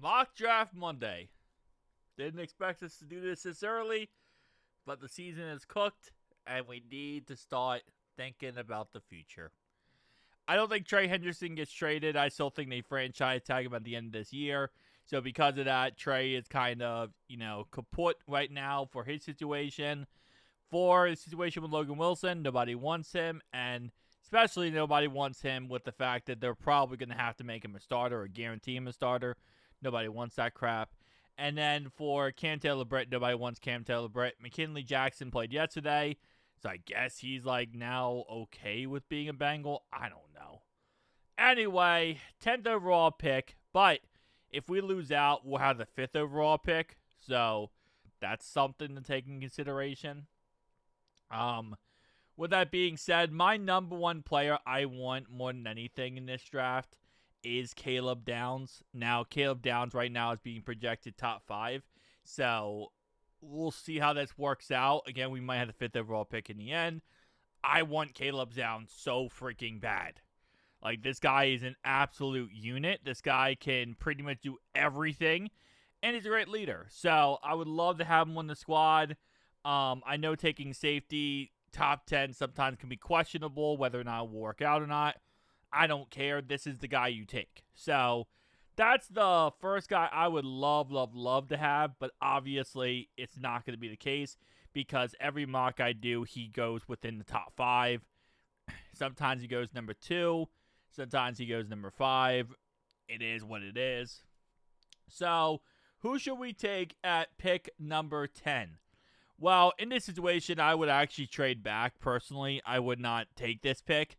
Mock Draft Monday. Didn't expect us to do this early, but the season is cooked, and we need to start thinking about the future. I don't think Trey Henderson gets traded. I still think they franchise tag him at the end of this year. So because of that, Trey is kind of, kaput right now for his situation. For the situation with Logan Wilson, nobody wants him, and especially nobody wants him with the fact that they're probably going to have to make him a starter or guarantee him a starter. Nobody wants that crap. And then for Cam Taylor-Britt, nobody wants Cam Taylor-Britt. McKinley Jackson played yesterday, so I guess he's like now okay with being a Bengal. I don't know. Anyway, 10th overall pick, but if we lose out, we'll have the 5th overall pick, so that's something to take in consideration. With that being said, my number one player I want more than anything in this draft is Caleb Downs. Now, Caleb Downs right now is being projected top 5. So, we'll see how this works out. Again, we might have the 5th overall pick in the end. I want Caleb Downs so freaking bad. Like, this guy is an absolute unit. This guy can pretty much do everything. And he's a great leader. So, I would love to have him on the squad. I know taking safety top 10 sometimes can be questionable whether or not it will work out or not. I don't care. This is the guy you take. So that's the first guy I would love to have, but obviously it's not going to be the case because every mock I do, he goes within the top 5. Sometimes he goes number 2. Sometimes he goes number 5. It is what it is. So who should we take at pick number 10? Well, in this situation, I would actually trade back. Personally, I would not take this pick.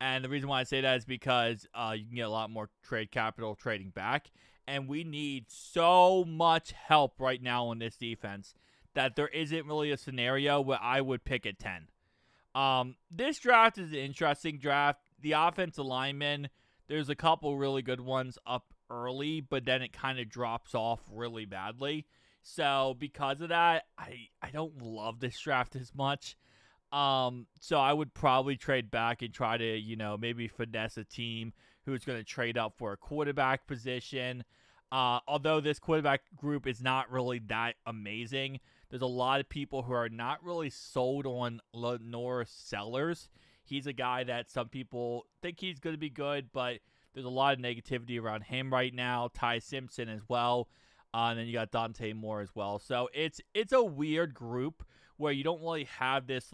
And the reason why I say that is because you can get a lot more trade capital trading back. And we need so much help right now on this defense that there isn't really a scenario where I would pick at 10. This draft is an interesting draft. The offensive linemen, there's a couple really good ones up early, but then it kind of drops off really badly. So because of that, I don't love this draft as much. So I would probably trade back and try to, maybe finesse a team who's going to trade up for a quarterback position. Although this quarterback group is not really that amazing, there's a lot of people who are not really sold on Lenore Sellers. He's a guy that some people think he's going to be good, but there's a lot of negativity around him right now. Ty Simpson as well. And then you got Dante Moore as well. So it's a weird group where you don't really have this,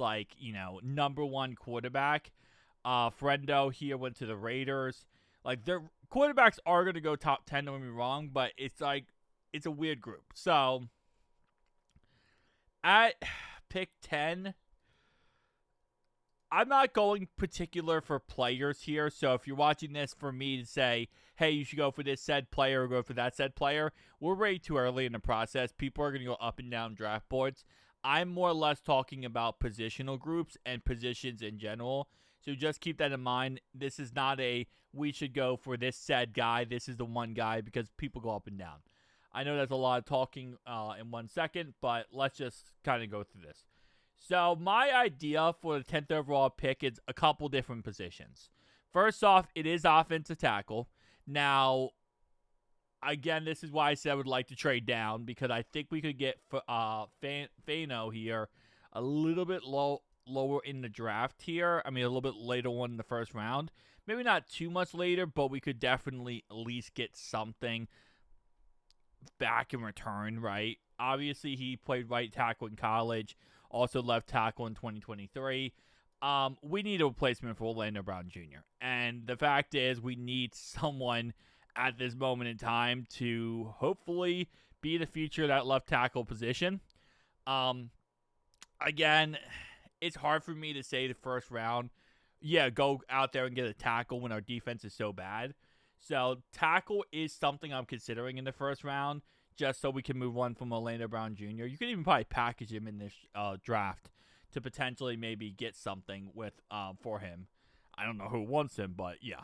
number one quarterback. Frendo here went to the Raiders. Like, their quarterbacks are going to go top 10, don't get me wrong, but it's a weird group. So, at pick 10, I'm not going particular for players here. So if you're watching this for me to say, hey, you should go for this said player or go for that said player, we're way too early in the process. People are going to go up and down draft boards. I'm more or less talking about positional groups and positions in general. So just keep that in mind. This is not we should go for this said guy. This is the one guy because people go up and down. I know that's a lot of talking in 1 second, but let's just kind of go through this. So my idea for the 10th overall pick is a couple different positions. First off, it is offensive tackle. Now, again, this is why I said I would like to trade down because I think we could get Fano here a little bit lower in the draft here. I mean, a little bit later on in the first round. Maybe not too much later, but we could definitely at least get something back in return, right? Obviously, he played right tackle in college. Also left tackle in 2023. We need a replacement for Orlando Brown Jr. And the fact is we need someone at this moment in time to hopefully be the future of that left tackle position. Again, it's hard for me to say the first round, go out there and get a tackle when our defense is so bad. So tackle is something I'm considering in the first round. Just so we can move on from Orlando Brown Jr. You could even probably package him in this draft to potentially maybe get something for him. I don't know who wants him, but yeah.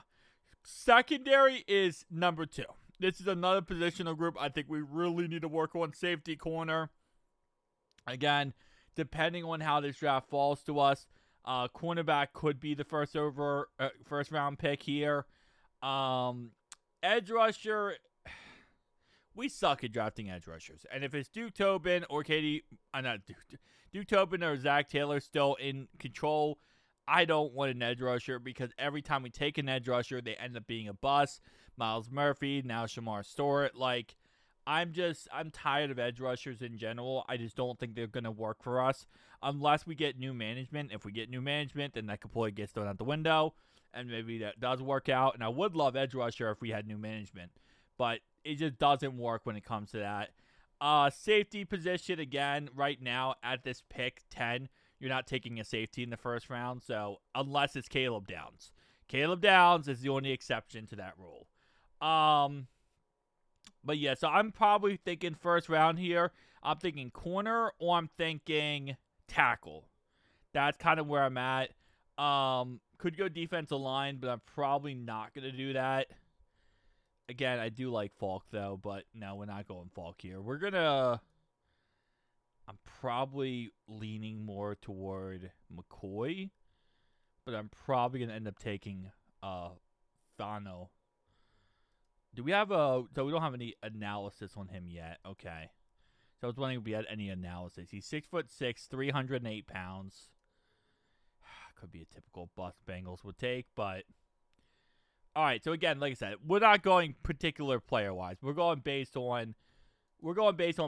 Secondary is number 2. This is another positional group I think we really need to work on. Safety corner. Again, depending on how this draft falls to us, cornerback could be the first round pick here. Edge rusher. we suck at drafting edge rushers. And if it's Duke Tobin or Duke Tobin or Zach Taylor still in control, I don't want an edge rusher because every time we take an edge rusher, they end up being a bust. Miles Murphy, now Shamar Stewart. Like, I'm tired of edge rushers in general. I just don't think they're going to work for us unless we get new management. If we get new management, then that completely gets thrown out the window, and maybe that does work out. And I would love edge rusher if we had new management, but it just doesn't work when it comes to that. Safety position, again, right now at this pick 10, you're not taking a safety in the first round, so unless it's Caleb Downs. Caleb Downs is the only exception to that rule. But yeah, so I'm probably thinking first round here. I'm thinking corner or I'm thinking tackle. That's kind of where I'm at. Could go defensive line, but I'm probably not going to do that. Again, I do like Falk, though, but no, we're not going Falk here. I'm probably leaning more toward McCoy, but I'm probably going to end up taking Fano. So we don't have any analysis on him yet. Okay. So I was wondering if we had any analysis. He's 6'6", 308 pounds. Could be a typical bust Bengals would take, but all right. So again, like I said, we're not going particular player wise. We're going based on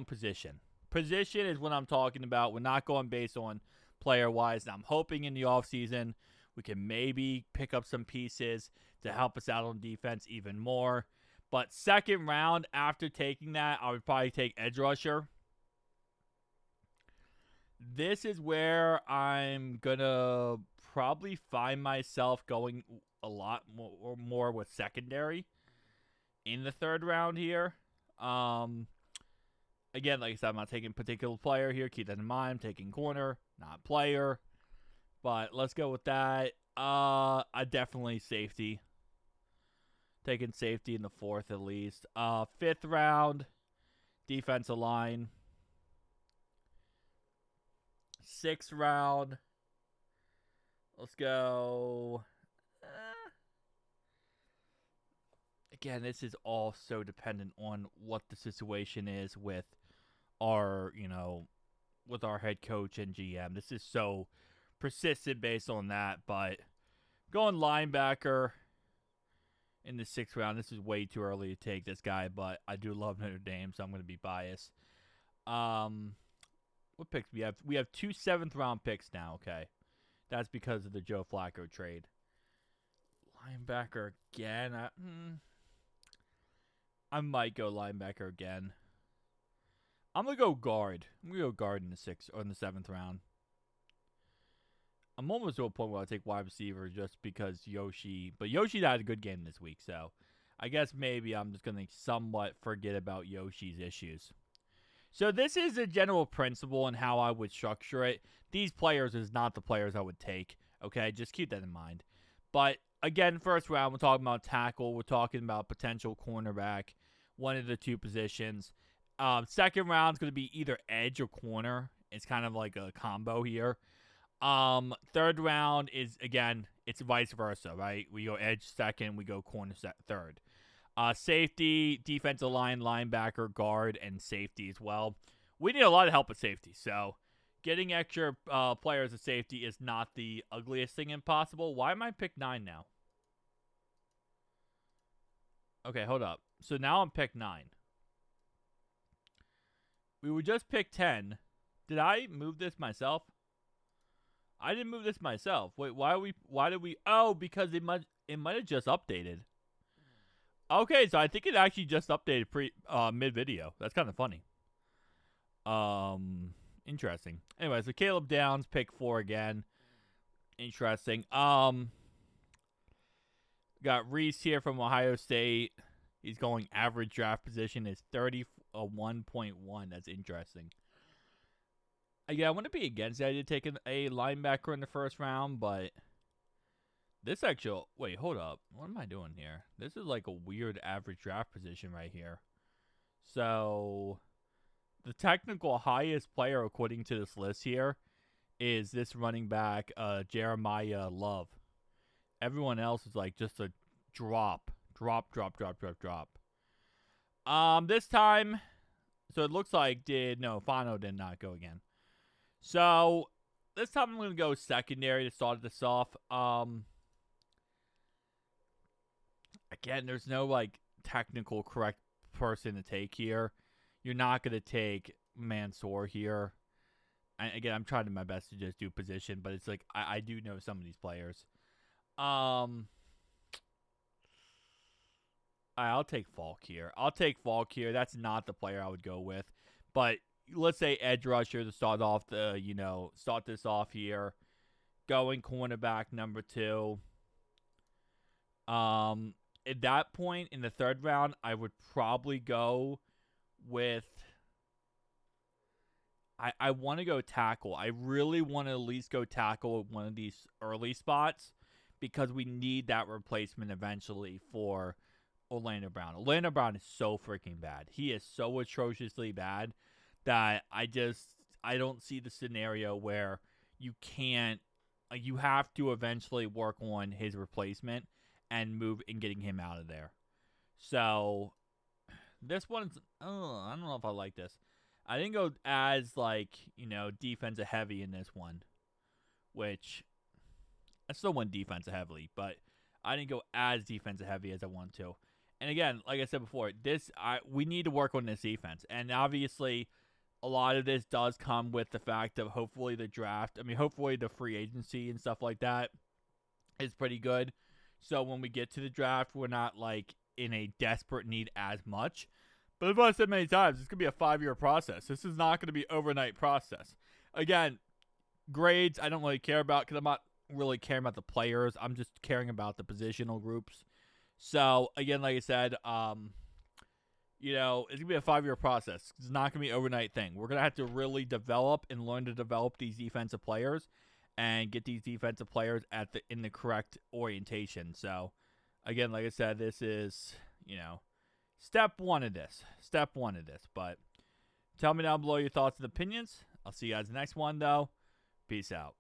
position. Position is what I'm talking about. We're not going based on player wise. Now I'm hoping in the offseason we can maybe pick up some pieces to help us out on defense even more. But second round, after taking that, I would probably take edge rusher. This is where I'm going to probably find myself going a lot more with secondary in the third round here. Again, like I said, I'm not taking particular player here. Keep that in mind. I'm taking corner, not player. But let's go with that. I definitely safety. Taking safety in the fourth at least. Fifth round, defensive line. Sixth round, let's go. Again, this is all so dependent on what the situation is with our head coach and GM. This is so persistent based on that, but going linebacker in the sixth round. This is way too early to take this guy, but I do love Notre Dame, so I'm going to be biased. What picks we have? We have 2 7th-round picks now. Okay, that's because of the Joe Flacco trade. Linebacker again. I might go linebacker again. I'm gonna go guard. I'm gonna go guard in the 6th or in the 7th round. I'm almost to a point where I take wide receiver just because Yoshi. But Yoshi had a good game this week, so I guess maybe I'm just going to somewhat forget about Yoshi's issues. So this is a general principle in how I would structure it. These players is not the players I would take, okay? Just keep that in mind. But again, first round, we're talking about tackle. We're talking about potential cornerback, one of the two positions. Second round is going to be either edge or corner. It's kind of like a combo here. Third round is, again, it's vice versa, right? We go edge second, we go corner third. Safety, defensive line, linebacker, guard, and safety as well. We need a lot of help at safety, so getting extra players at safety is not the ugliest thing impossible. Why am I pick 9 now? Okay, hold up. So now I'm pick 9. We were just pick 10. Did I move this myself? I didn't move this myself. Wait, why did we? Oh, because it might have just updated. Okay, so I think it actually just updated mid video. That's kind of funny. Interesting. Anyway, so Caleb Downs, pick 4 again. Interesting. Got Reese here from Ohio State. He's going average draft position is 31.1. That's interesting. Yeah, I want to be against the idea of taking a linebacker in the first round, but this actual... Wait, hold up. What am I doing here? This is like a weird average draft position right here. So, the technical highest player according to this list here is this running back, Jeremiah Love. Everyone else is like just a drop. This time, so it looks like Fano did not go again. So this time I'm gonna go secondary to start this off. Again, there's no like technical correct person to take here. You're not gonna take Mansour here. Again, I'm trying my best to just do position, but it's like I do know some of these players. I'll take Falk here. That's not the player I would go with, but let's say edge rusher to start off start this off here. Going cornerback number 2. At that point in the 3rd round, I would probably go with. I want to go tackle. I really want to at least go tackle at one of these early spots because we need that replacement eventually for Orlando Brown. Orlando Brown is so freaking bad. He is so atrociously bad that I don't see the scenario where you can't. You have to eventually work on his replacement and move and getting him out of there. So this one's. I don't know if I like this. I didn't go as defensive heavy in this one, which I still went defensive heavily, but I didn't go as defensive heavy as I want to. And again, like I said before, we need to work on this defense, and obviously, a lot of this does come with the fact of hopefully the draft. I mean, hopefully the free agency and stuff like that is pretty good. So when we get to the draft, we're not like in a desperate need as much. But as I've said many times, it's going to be a 5-year process. This is not going to be an overnight process. Again, grades I don't really care about because I'm not really caring about the players. I'm just caring about the positional groups. So, again, like I said, it's going to be a 5-year process. It's not going to be an overnight thing. We're going to have to really develop and learn to develop these defensive players and get these defensive players in the correct orientation. So, again, like I said, this is, step one of this. But tell me down below your thoughts and opinions. I'll see you guys in the next one, though. Peace out.